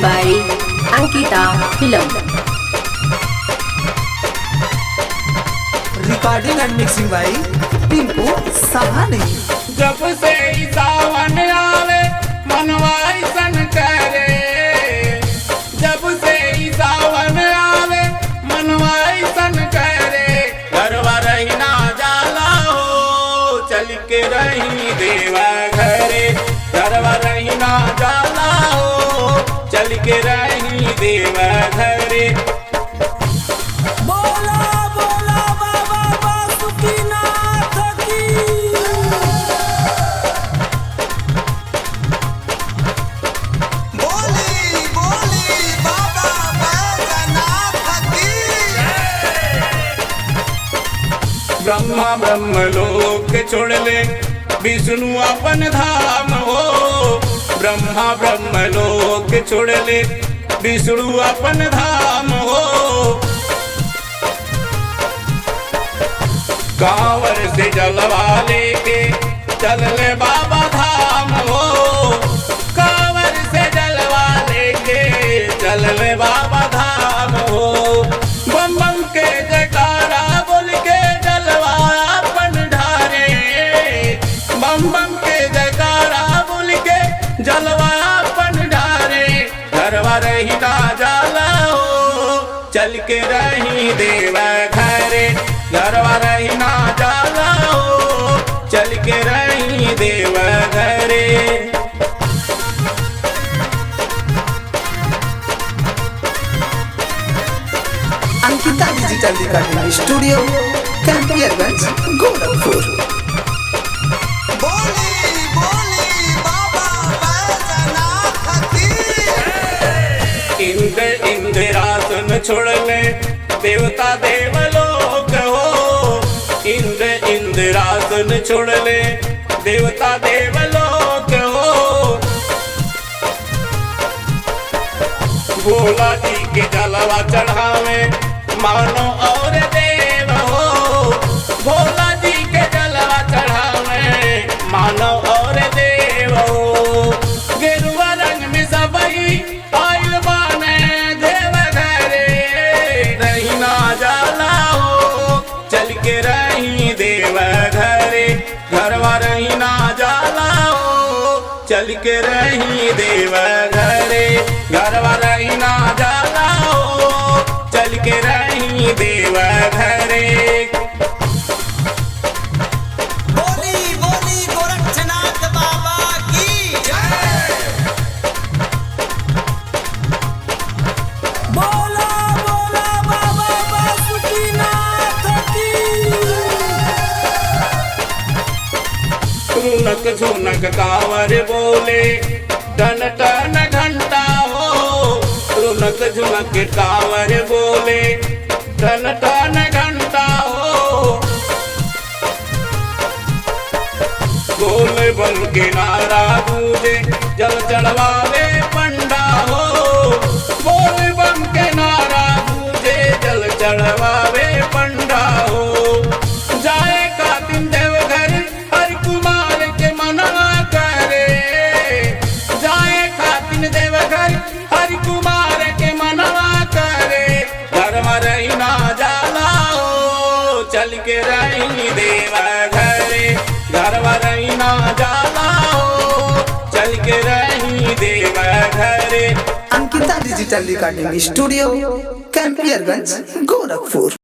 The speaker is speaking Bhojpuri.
by Ankita Film. Recording and mixing by Tinku Sahani. जब से सावन आवे मनवा ऐसन करे, जब से सावन आवे मनवा ऐसन करे। घरवा रही ना जाला हो चल के रही देवा घरे, घरवा रही ना जाला हो चल के रही देवा घरे। ब्रह्मा ब्रह्म लोक छोड़ ले विष्णु अपन धाम हो, ब्रह्मा ब्रह्म लोक छोड़ ले विष्णु अपन धाम हो। कांवर से जलवा लेके चल ले बाबा धाम हो, कांवर से जलवा लेके चल ले बाबा धाम हो। बम बम के जयकारा बोल के जलवा अपन ढारे, बम बम के जयकारा बोल के जलवा अपन ढारे। घरवा रही ना जाला हो चल के रही देवा घरे, घरवा रही ना जाला हो चल के रही देवा घरे। Ankita digital recording studio Campierganj Gorakhpur. Indra इंद्रासन छोड़ ले देवता देवलोक हो, इंद्र इंद्रासन छोड़ ले देवता देवलोक हो। भोला जी के जलवा चढ़ावे मानो और देव हो, भोला जी के जलवा चढ़ावे मानो और देव हो। गेरुआ रंग में सबई आइल बाने देव घरे, रही ना जाला हो चल के रही देव घरे, घरवा रही ना जाला हो चल के रही देव घरे, घरवा रही ना जाला हो चल के रही देव घरे। बोली बोली गोरक्षनाथ बाबा की जय। बोला बोला बाबा बासुकीनाथ की। रुनक झुनक कांवर बोले टन टन घंटा हो, रुनक झुनक कांवर बोले टन टन घंटा हो। बोल बन के नारा गूंजे जल चढ़वावे पंडा हो, बोल बन के नारा गूंजे जल चढ़वावे पंडा हो। जाए कातिन देवघर हर कुमार के मनवा करे, जाए खातिन देवघर हर कुमार के मनवा करे। घरवा रही ना जाला हो चल के रही देवा घरे, घरवा रही ना जाला हो चल के रही देवा घरे। Ankita digital recording studio Campierganj Gorakhpur.